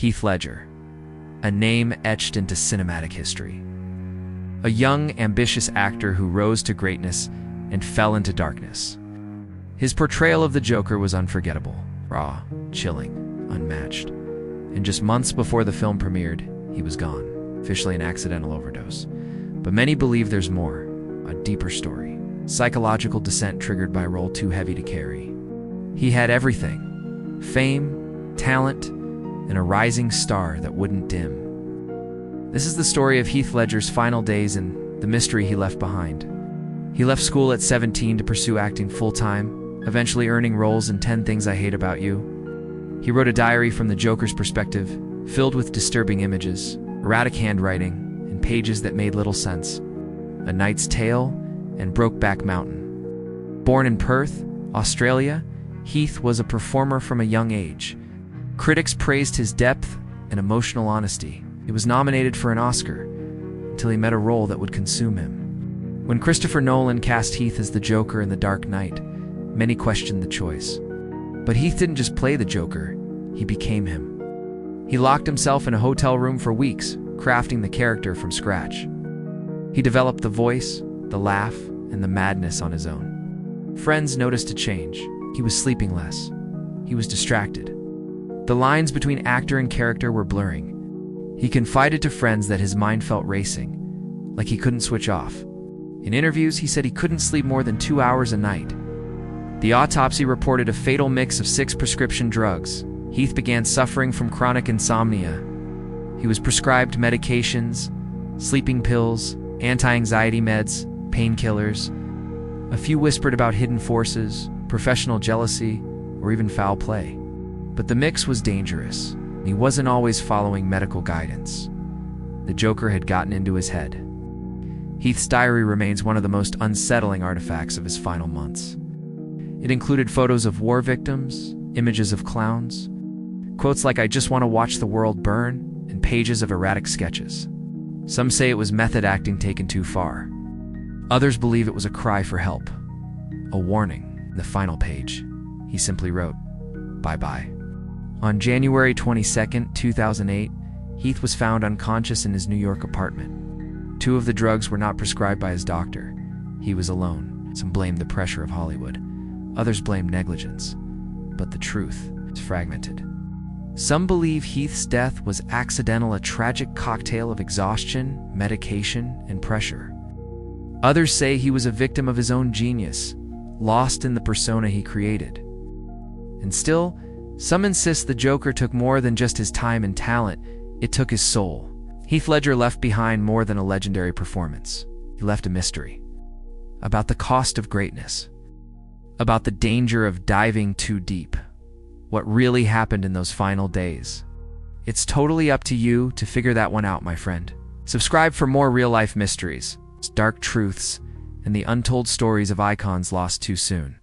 Heath Ledger, a name etched into cinematic history. A young, ambitious actor who rose to greatness and fell into darkness. His portrayal of the Joker was unforgettable, raw, chilling, unmatched. And just months before the film premiered, he was gone, officially an accidental overdose. But many believe there's more, a deeper story. Psychological descent triggered by a role too heavy to carry. He had everything: fame, talent, and a rising star that wouldn't dim. This is the story of Heath Ledger's final days and the mystery he left behind. He left school at 17 to pursue acting full-time, eventually earning roles in 10 Things I Hate About You. He wrote a diary from the Joker's perspective, filled with disturbing images, erratic handwriting, and pages that made little sense. A Knight's Tale and Brokeback Mountain. Born in Perth, Australia, Heath was a performer from a young age. Critics praised his depth and emotional honesty. He was nominated for an Oscar until he met a role that would consume him. When Christopher Nolan cast Heath as the Joker in The Dark Knight, many questioned the choice. But Heath didn't just play the Joker, he became him. He locked himself in a hotel room for weeks, crafting the character from scratch. He developed the voice, the laugh, and the madness on his own. Friends noticed a change. He was sleeping less. He was distracted. The lines between actor and character were blurring. He confided to friends that his mind felt racing, like he couldn't switch off. In interviews, he said he couldn't sleep more than 2 hours a night. The autopsy reported a fatal mix of 6 prescription drugs. Heath began suffering from chronic insomnia. He was prescribed medications, sleeping pills, anti-anxiety meds, painkillers. A few whispered about hidden forces, professional jealousy, or even foul play. But the mix was dangerous. He wasn't always following medical guidance. The Joker had gotten into his head. Heath's diary remains one of the most unsettling artifacts of his final months. It included photos of war victims, images of clowns, quotes like "I just want to watch the world burn," and pages of erratic sketches. Some say it was method acting taken too far. Others believe it was a cry for help. A warning. In the final page, he simply wrote, "Bye-bye." On January 22, 2008, Heath was found unconscious in his New York apartment. 2 of the drugs were not prescribed by his doctor. He was alone. Some blamed the pressure of Hollywood. Others blamed negligence. But the truth is fragmented. Some believe Heath's death was accidental, a tragic cocktail of exhaustion, medication, and pressure. Others say he was a victim of his own genius, lost in the persona he created. And still, some insist the Joker took more than just his time and talent, it took his soul. Heath Ledger left behind more than a legendary performance. He left a mystery. About the cost of greatness. About the danger of diving too deep. What really happened in those final days. It's totally up to you to figure that one out, my friend. Subscribe for more real-life mysteries, dark truths, and the untold stories of icons lost too soon.